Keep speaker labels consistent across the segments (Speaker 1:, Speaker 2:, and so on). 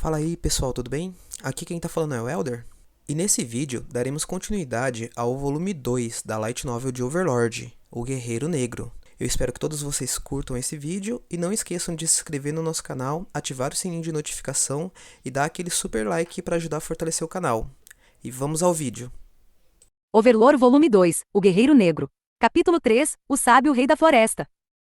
Speaker 1: Fala aí pessoal, tudo bem? Aqui quem tá falando é o Elder. E nesse vídeo daremos continuidade ao volume 2 da Light Novel de Overlord, O Guerreiro Negro. Eu espero que todos vocês curtam esse vídeo e não esqueçam de se inscrever no nosso canal, ativar o sininho de notificação e dar aquele super like para ajudar a fortalecer o canal. E vamos ao vídeo.
Speaker 2: Overlord Volume 2, O Guerreiro Negro. Capítulo 3, O Sábio Rei da Floresta.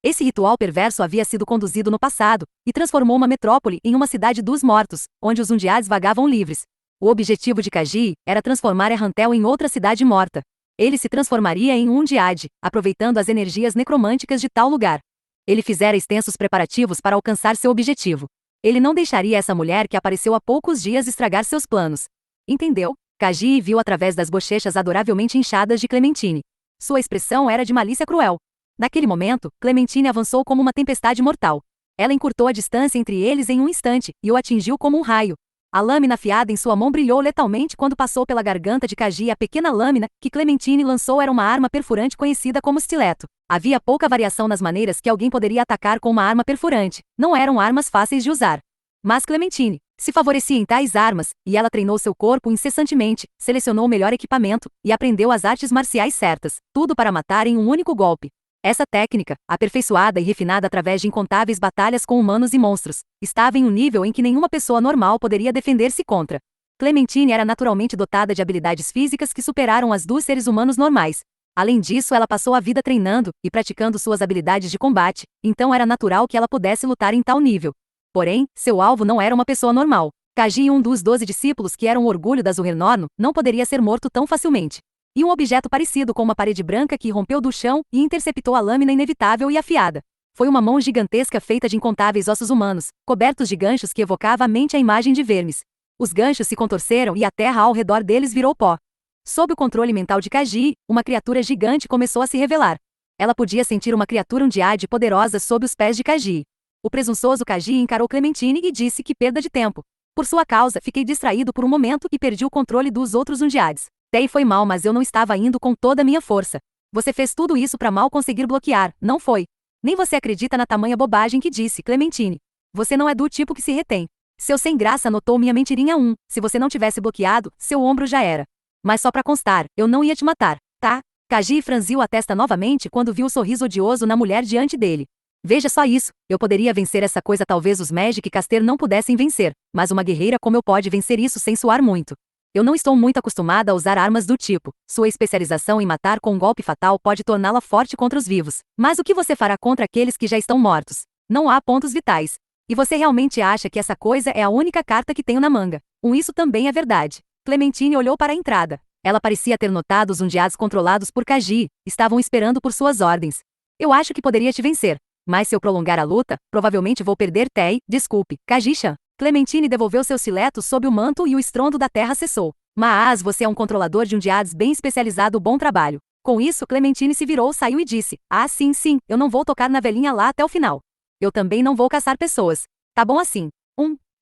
Speaker 2: Esse ritual perverso havia sido conduzido no passado, e transformou uma metrópole em uma cidade dos mortos, onde os Undiads vagavam livres. O objetivo de Khajiit era transformar Errantel em outra cidade morta. Ele se transformaria em um Undiad, aproveitando as energias necromânticas de tal lugar. Ele fizera extensos preparativos para alcançar seu objetivo. Ele não deixaria essa mulher que apareceu há poucos dias estragar seus planos. Entendeu? Khajiit viu através das bochechas adoravelmente inchadas de Clementine. Sua expressão era de malícia cruel. Naquele momento, Clementine avançou como uma tempestade mortal. Ela encurtou a distância entre eles em um instante, e o atingiu como um raio. A lâmina afiada em sua mão brilhou letalmente quando passou pela garganta de Khajiit. A pequena lâmina que Clementine lançou era uma arma perfurante conhecida como stileto. Havia pouca variação nas maneiras que alguém poderia atacar com uma arma perfurante. Não eram armas fáceis de usar. Mas Clementine se favorecia em tais armas, e ela treinou seu corpo incessantemente, selecionou o melhor equipamento, e aprendeu as artes marciais certas, tudo para matar em um único golpe. Essa técnica, aperfeiçoada e refinada através de incontáveis batalhas com humanos e monstros, estava em um nível em que nenhuma pessoa normal poderia defender-se contra. Clementine era naturalmente dotada de habilidades físicas que superaram as dos seres humanos normais. Além disso, ela passou a vida treinando e praticando suas habilidades de combate, então era natural que ela pudesse lutar em tal nível. Porém, seu alvo não era uma pessoa normal. Khajiit, um dos 12 discípulos que eram o orgulho da Zuhernorn, não poderia ser morto tão facilmente. E um objeto parecido com uma parede branca que rompeu do chão e interceptou a lâmina inevitável e afiada. Foi uma mão gigantesca feita de incontáveis ossos humanos, cobertos de ganchos que evocava à mente a imagem de vermes. Os ganchos se contorceram e a terra ao redor deles virou pó. Sob o controle mental de Khajiit, uma criatura gigante começou a se revelar. Ela podia sentir uma criatura Undiad poderosa sob os pés de Khajiit. O presunçoso Khajiit encarou Clementine e disse que perda de tempo. Por sua causa, fiquei distraído por um momento e perdi o controle dos outros Undiads. Tei foi mal, mas eu não estava indo com toda a minha força. Você fez tudo isso para mal conseguir bloquear, não foi? Nem você acredita na tamanha bobagem que disse, Clementine. Você não é do tipo que se retém. Seu sem graça notou minha mentirinha 1, se você não tivesse bloqueado, seu ombro já era. Mas só para constar, eu não ia te matar, tá? Khajiit franziu a testa novamente quando viu o sorriso odioso na mulher diante dele. Veja só isso, eu poderia vencer essa coisa, talvez os Magic Caster não pudessem vencer, mas uma guerreira como eu pode vencer isso sem suar muito. Eu não estou muito acostumada a usar armas do tipo. Sua especialização em matar com um golpe fatal pode torná-la forte contra os vivos. Mas o que você fará contra aqueles que já estão mortos? Não há pontos vitais. E você realmente acha que essa coisa é a única carta que tenho na manga? Isso também é verdade. Clementine olhou para a entrada. Ela parecia ter notado os Undiads controlados por Khajiit, estavam esperando por suas ordens. Eu acho que poderia te vencer. Mas se eu prolongar a luta, provavelmente vou perder Tei, desculpe, Khajiit-chan. Clementine devolveu seu stileto sob o manto e o estrondo da terra cessou. Mas você é um controlador de Undiads bem especializado, bom trabalho. Com isso, Clementine se virou, saiu e disse, sim, eu não vou tocar na velhinha lá até o final. Eu também não vou caçar pessoas. Tá bom assim.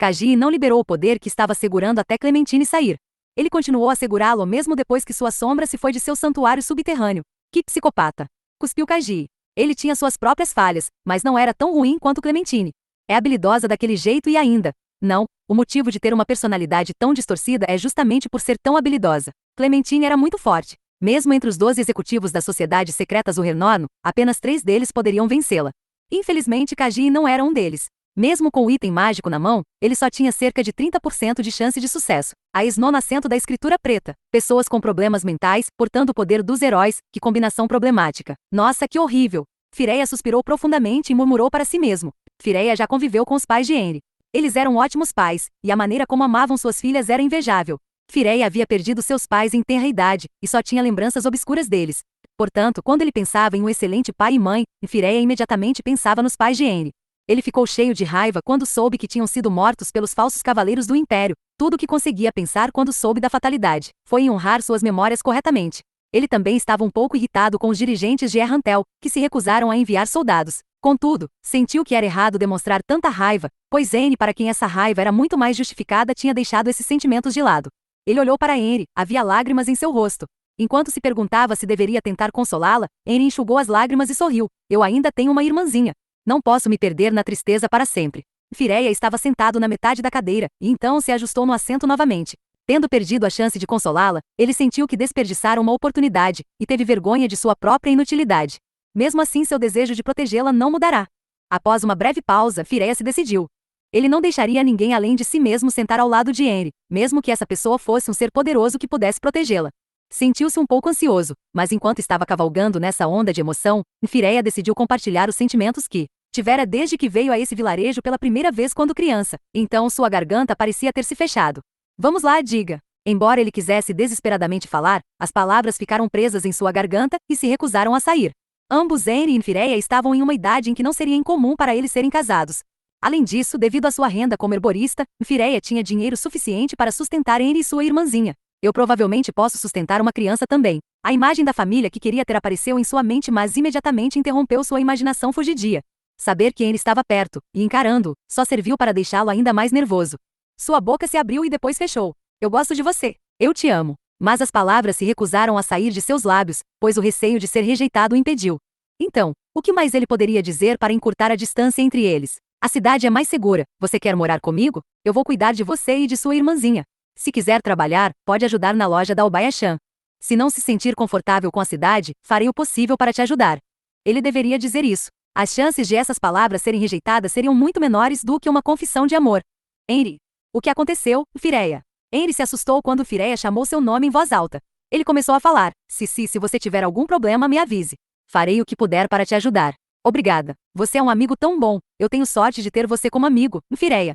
Speaker 2: Khajiit não liberou o poder que estava segurando até Clementine sair. Ele continuou a segurá-lo mesmo depois que sua sombra se foi de seu santuário subterrâneo. Que psicopata! Cuspiu Khajiit. Ele tinha suas próprias falhas, mas não era tão ruim quanto Clementine. É habilidosa daquele jeito e ainda. Não, o motivo de ter uma personalidade tão distorcida é justamente por ser tão habilidosa. Clementine era muito forte. Mesmo entre os 12 executivos da Sociedade Secreta Zuhernorn, apenas 3 deles poderiam vencê-la. Infelizmente, Khajiit não era um deles. Mesmo com o item mágico na mão, ele só tinha cerca de 30% de chance de sucesso. A Snow acento da escritura preta. Pessoas com problemas mentais, portanto o poder dos heróis, que combinação problemática. Nossa, que horrível! Fireia suspirou profundamente e murmurou para si mesmo. Fireia já conviveu com os pais de Henry. Eles eram ótimos pais, e a maneira como amavam suas filhas era invejável. Fireia havia perdido seus pais em tenra idade, e só tinha lembranças obscuras deles. Portanto, quando ele pensava em um excelente pai e mãe, Fireia imediatamente pensava nos pais de Henry. Ele ficou cheio de raiva quando soube que tinham sido mortos pelos falsos cavaleiros do Império. Tudo o que conseguia pensar quando soube da fatalidade foi em honrar suas memórias corretamente. Ele também estava um pouco irritado com os dirigentes de Errantel, que se recusaram a enviar soldados. Contudo, sentiu que era errado demonstrar tanta raiva, pois Henry, para quem essa raiva era muito mais justificada, tinha deixado esses sentimentos de lado. Ele olhou para Henry, havia lágrimas em seu rosto. Enquanto se perguntava se deveria tentar consolá-la, Henry enxugou as lágrimas e sorriu. Eu ainda tenho uma irmãzinha. Não posso me perder na tristeza para sempre. Fireia estava sentado na metade da cadeira, e então se ajustou no assento novamente. Tendo perdido a chance de consolá-la, ele sentiu que desperdiçara uma oportunidade, e teve vergonha de sua própria inutilidade. Mesmo assim, seu desejo de protegê-la não mudará. Após uma breve pausa, Fireia se decidiu. Ele não deixaria ninguém além de si mesmo sentar ao lado de Henry, mesmo que essa pessoa fosse um ser poderoso que pudesse protegê-la. Sentiu-se um pouco ansioso, mas enquanto estava cavalgando nessa onda de emoção, Fireia decidiu compartilhar os sentimentos que tivera desde que veio a esse vilarejo pela primeira vez quando criança. Então sua garganta parecia ter se fechado. Vamos lá, diga. Embora ele quisesse desesperadamente falar, as palavras ficaram presas em sua garganta e se recusaram a sair. Ambos, Henry e Fireia, estavam em uma idade em que não seria incomum para eles serem casados. Além disso, devido à sua renda como herborista, Fireia tinha dinheiro suficiente para sustentar Henry e sua irmãzinha. Eu provavelmente posso sustentar uma criança também. A imagem da família que queria ter apareceu em sua mente, mas imediatamente interrompeu sua imaginação fugidia. Saber que Henry estava perto, e encarando-o, só serviu para deixá-lo ainda mais nervoso. Sua boca se abriu e depois fechou. Eu gosto de você. Eu te amo. Mas as palavras se recusaram a sair de seus lábios, pois o receio de ser rejeitado o impediu. Então, o que mais ele poderia dizer para encurtar a distância entre eles? A cidade é mais segura. Você quer morar comigo? Eu vou cuidar de você e de sua irmãzinha. Se quiser trabalhar, pode ajudar na loja da Obaya-chan. Se não se sentir confortável com a cidade, farei o possível para te ajudar. Ele deveria dizer isso. As chances de essas palavras serem rejeitadas seriam muito menores do que uma confissão de amor. Henry. O que aconteceu, Fireia? Henry se assustou quando Fireia chamou seu nome em voz alta. Ele começou a falar. Se você tiver algum problema, me avise. Farei o que puder para te ajudar. Obrigada. Você é um amigo tão bom. Eu tenho sorte de ter você como amigo, Fireia.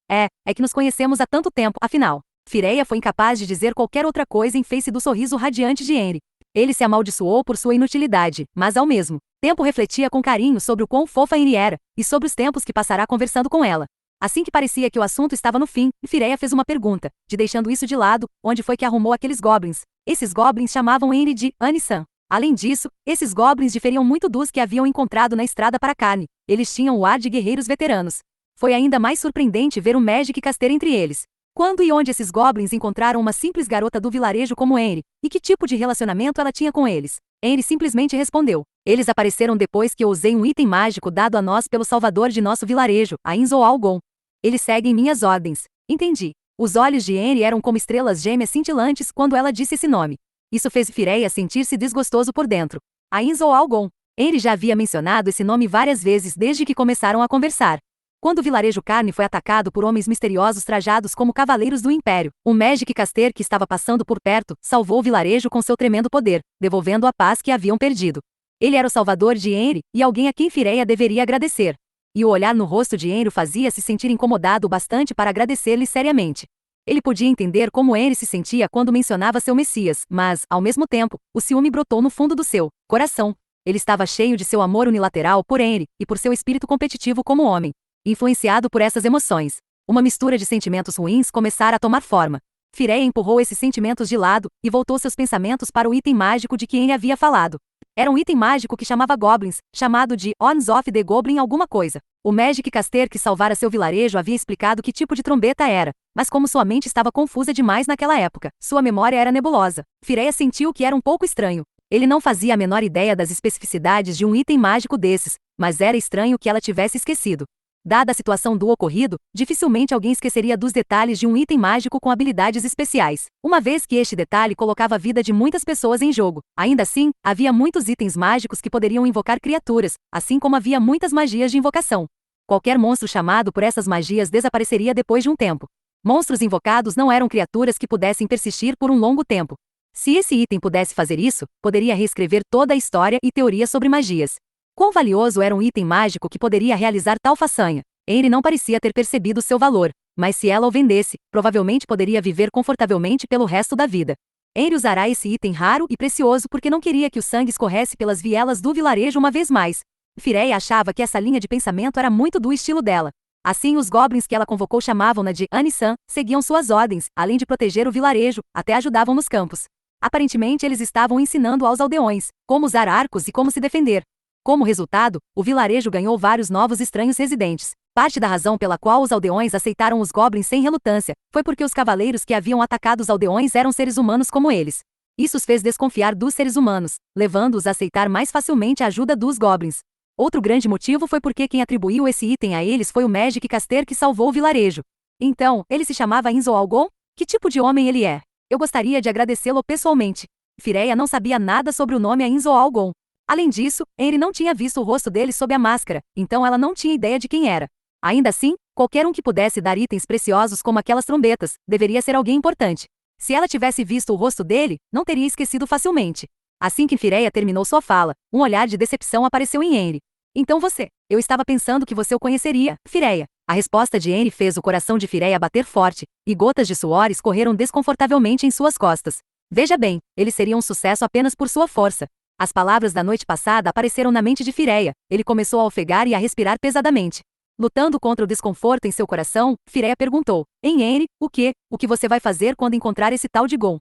Speaker 2: É que nos conhecemos há tanto tempo, afinal. Fireia foi incapaz de dizer qualquer outra coisa em face do sorriso radiante de Henry. Ele se amaldiçoou por sua inutilidade, mas ao mesmo tempo refletia com carinho sobre o quão fofa Henry era, e sobre os tempos que passará conversando com ela. Assim que parecia que o assunto estava no fim, Fireia fez uma pergunta, deixando isso de lado, onde foi que arrumou aqueles goblins? Esses goblins chamavam Henry de Annie-san. Além disso, esses goblins diferiam muito dos que haviam encontrado na estrada para Carne. Eles tinham o ar de guerreiros veteranos. Foi ainda mais surpreendente ver o Magic Caster entre eles. Quando e onde esses goblins encontraram uma simples garota do vilarejo como Henry, e que tipo de relacionamento ela tinha com eles? Henry simplesmente respondeu. Eles apareceram depois que eu usei um item mágico dado a nós pelo salvador de nosso vilarejo, a Inzo Algon. Eles seguem minhas ordens. Entendi. Os olhos de Henry eram como estrelas gêmeas cintilantes quando ela disse esse nome. Isso fez Fireia sentir-se desgostoso por dentro. A Inzo Algon. Henry já havia mencionado esse nome várias vezes desde que começaram a conversar. Quando o vilarejo Carne foi atacado por homens misteriosos trajados como cavaleiros do Império, um Magic Caster que estava passando por perto salvou o vilarejo com seu tremendo poder, devolvendo a paz que haviam perdido. Ele era o salvador de Henry e alguém a quem Fireia deveria agradecer. E o olhar no rosto de Henry o fazia se sentir incomodado o bastante para agradecer-lhe seriamente. Ele podia entender como Henry se sentia quando mencionava seu Messias, mas, ao mesmo tempo, o ciúme brotou no fundo do seu coração. Ele estava cheio de seu amor unilateral por Henry e por seu espírito competitivo como homem. Influenciado por essas emoções, uma mistura de sentimentos ruins começara a tomar forma. Fireia empurrou esses sentimentos de lado e voltou seus pensamentos para o item mágico de que Henry havia falado. Era um item mágico que chamava Goblins, chamado de Horns of the Goblin alguma coisa. O Magic Caster que salvara seu vilarejo havia explicado que tipo de trombeta era, mas como sua mente estava confusa demais naquela época, sua memória era nebulosa. Fireia sentiu que era um pouco estranho. Ele não fazia a menor ideia das especificidades de um item mágico desses, mas era estranho que ela tivesse esquecido. Dada a situação do ocorrido, dificilmente alguém esqueceria dos detalhes de um item mágico com habilidades especiais, uma vez que este detalhe colocava a vida de muitas pessoas em jogo. Ainda assim, havia muitos itens mágicos que poderiam invocar criaturas, assim como havia muitas magias de invocação. Qualquer monstro chamado por essas magias desapareceria depois de um tempo. Monstros invocados não eram criaturas que pudessem persistir por um longo tempo. Se esse item pudesse fazer isso, poderia reescrever toda a história e teoria sobre magias. Quão valioso era um item mágico que poderia realizar tal façanha? Henry não parecia ter percebido seu valor, mas se ela o vendesse, provavelmente poderia viver confortavelmente pelo resto da vida. Henry usará esse item raro e precioso porque não queria que o sangue escorresse pelas vielas do vilarejo uma vez mais. Fireia achava que essa linha de pensamento era muito do estilo dela. Assim, os goblins que ela convocou chamavam-na de Annie-san, seguiam suas ordens, além de proteger o vilarejo, até ajudavam nos campos. Aparentemente eles estavam ensinando aos aldeões como usar arcos e como se defender. Como resultado, o vilarejo ganhou vários novos estranhos residentes. Parte da razão pela qual os aldeões aceitaram os goblins sem relutância foi porque os cavaleiros que haviam atacado os aldeões eram seres humanos como eles. Isso os fez desconfiar dos seres humanos, levando-os a aceitar mais facilmente a ajuda dos goblins. Outro grande motivo foi porque quem atribuiu esse item a eles foi o Magic Caster que salvou o vilarejo. Então, ele se chamava Inzo Algon? Que tipo de homem ele é? Eu gostaria de agradecê-lo pessoalmente. Fireia não sabia nada sobre o nome Inzo Algon. Além disso, Henry não tinha visto o rosto dele sob a máscara, então ela não tinha ideia de quem era. Ainda assim, qualquer um que pudesse dar itens preciosos como aquelas trombetas, deveria ser alguém importante. Se ela tivesse visto o rosto dele, não teria esquecido facilmente. Assim que Fireia terminou sua fala, um olhar de decepção apareceu em Henry. Então você, eu estava pensando que você o conheceria, Fireia. A resposta de Henry fez o coração de Fireia bater forte, e gotas de suor escorreram desconfortavelmente em suas costas. Veja bem, ele seria um sucesso apenas por sua força. As palavras da noite passada apareceram na mente de Fireia. Ele começou a ofegar e a respirar pesadamente. Lutando contra o desconforto em seu coração, Fireia perguntou: Em Henry, o que você vai fazer quando encontrar esse tal de Gon?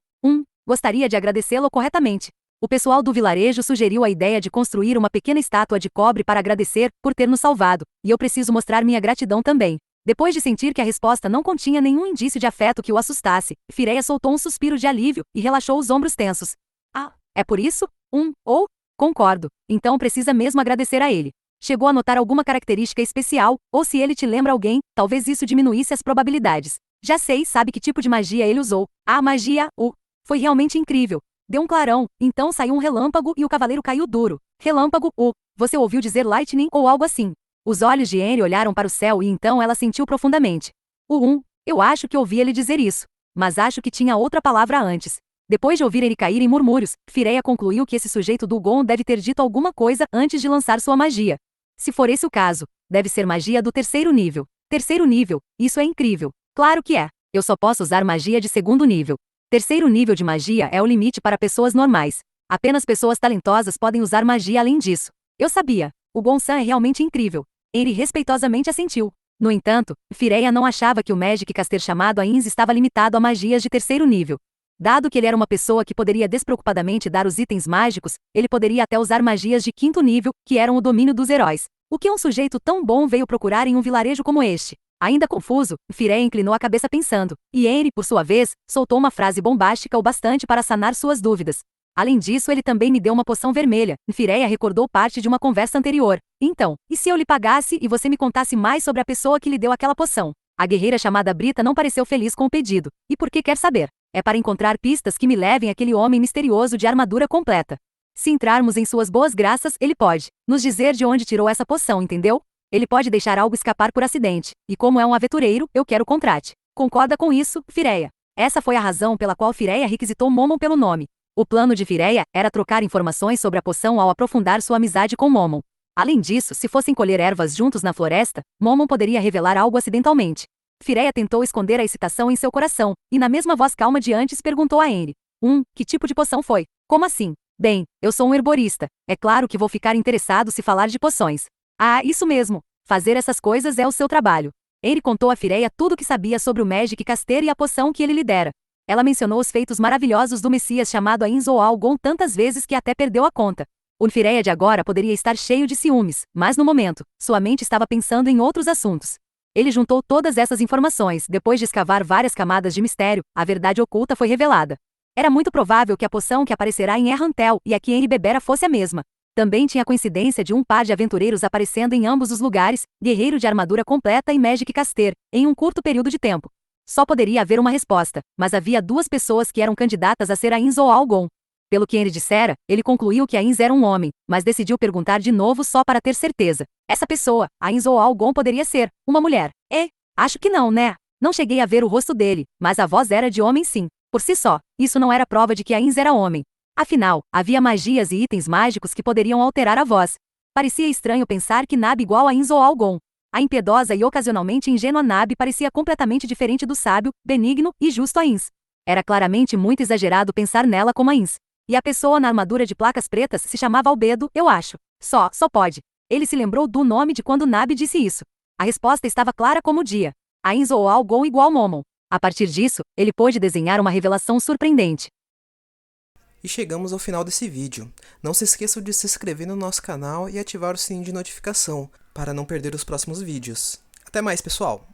Speaker 2: Gostaria de agradecê-lo corretamente. O pessoal do vilarejo sugeriu a ideia de construir uma pequena estátua de cobre para agradecer por ter nos salvado, e eu preciso mostrar minha gratidão também. Depois de sentir que a resposta não continha nenhum indício de afeto que o assustasse, Fireia soltou um suspiro de alívio e relaxou os ombros tensos. Ah, é por isso? Concordo. Então precisa mesmo agradecer a ele. Chegou a notar alguma característica especial, ou se ele te lembra alguém, talvez isso diminuísse as probabilidades. Já sei, sabe que tipo de magia ele usou. A magia, foi realmente incrível. Deu um clarão, então saiu um relâmpago e o cavaleiro caiu duro. Relâmpago, você ouviu dizer lightning ou algo assim. Os olhos de Henry olharam para o céu e então ela sentiu profundamente. Eu acho que ouvi ele dizer isso. Mas acho que tinha outra palavra antes. Depois de ouvir ele cair em murmúrios, Fireia concluiu que esse sujeito do Gon deve ter dito alguma coisa antes de lançar sua magia. Se for esse o caso, deve ser magia do terceiro nível. Terceiro nível, isso é incrível. Claro que é. Eu só posso usar magia de segundo nível. Terceiro nível de magia é o limite para pessoas normais. Apenas pessoas talentosas podem usar magia além disso. Eu sabia. O Gon-san é realmente incrível. Henry respeitosamente assentiu. No entanto, Fireia não achava que o Magic Caster chamado Ainz estava limitado a magias de terceiro nível. Dado que ele era uma pessoa que poderia despreocupadamente dar os itens mágicos, ele poderia até usar magias de quinto nível, que eram o domínio dos heróis. O que um sujeito tão bom veio procurar em um vilarejo como este? Ainda confuso, Fireia inclinou a cabeça pensando, e Henry, por sua vez, soltou uma frase bombástica o bastante para sanar suas dúvidas. Além disso, ele também me deu uma poção vermelha. Fireia recordou parte de uma conversa anterior. Então, e se eu lhe pagasse e você me contasse mais sobre a pessoa que lhe deu aquela poção? A guerreira chamada Brita não pareceu feliz com o pedido. E por que quer saber? É para encontrar pistas que me levem àquele homem misterioso de armadura completa. Se entrarmos em suas boas graças, ele pode nos dizer de onde tirou essa poção, entendeu? Ele pode deixar algo escapar por acidente, e como é um aventureiro, eu quero o contrate. Concorda com isso, Fireia? Essa foi a razão pela qual Fireia requisitou Momon pelo nome. O plano de Fireia era trocar informações sobre a poção ao aprofundar sua amizade com Momon. Além disso, se fossem colher ervas juntos na floresta, Momon poderia revelar algo acidentalmente. Fireia tentou esconder a excitação em seu coração, e na mesma voz calma de antes perguntou a Henry. Que tipo de poção foi? Como assim? Bem, eu sou um herborista. É claro que vou ficar interessado se falar de poções. Ah, isso mesmo. Fazer essas coisas é o seu trabalho. Henry contou a Fireia tudo o que sabia sobre o Magic Caster e a poção que ele lhe dera. Ela mencionou os feitos maravilhosos do Messias chamado Ainz Algon tantas vezes que até perdeu a conta. O Fireia de agora poderia estar cheio de ciúmes, mas no momento, sua mente estava pensando em outros assuntos. Ele juntou todas essas informações. Depois de escavar várias camadas de mistério, a verdade oculta foi revelada. Era muito provável que a poção que aparecerá em Errantel e a que Henry bebera fosse a mesma. Também tinha a coincidência de um par de aventureiros aparecendo em ambos os lugares, guerreiro de armadura completa e Magic Caster, em um curto período de tempo. Só poderia haver uma resposta, mas havia duas pessoas que eram candidatas a ser Ainz ou Algon. Pelo que Henry dissera, ele concluiu que Ainz era um homem, mas decidiu perguntar de novo só para ter certeza. Essa pessoa, Ainz ou Algon, poderia ser uma mulher. Acho que não, né? Não cheguei a ver o rosto dele, mas a voz era de homem sim. Por si só, isso não era prova de que Ainz era homem. Afinal, havia magias e itens mágicos que poderiam alterar a voz. Parecia estranho pensar que Nabi igual a Ainz ou Algon. A impiedosa e ocasionalmente ingênua Nabi parecia completamente diferente do sábio, benigno e justo Ainz. Era claramente muito exagerado pensar nela como Ainz. E a pessoa na armadura de placas pretas se chamava Albedo, eu acho. Só pode. Ele se lembrou do nome de quando Nabi disse isso. A resposta estava clara como o dia. Ainz ou Algon igual Momon. A partir disso, ele pôde desenhar uma revelação surpreendente.
Speaker 1: E chegamos ao final desse vídeo. Não se esqueçam de se inscrever no nosso canal e ativar o sininho de notificação, para não perder os próximos vídeos. Até mais, pessoal!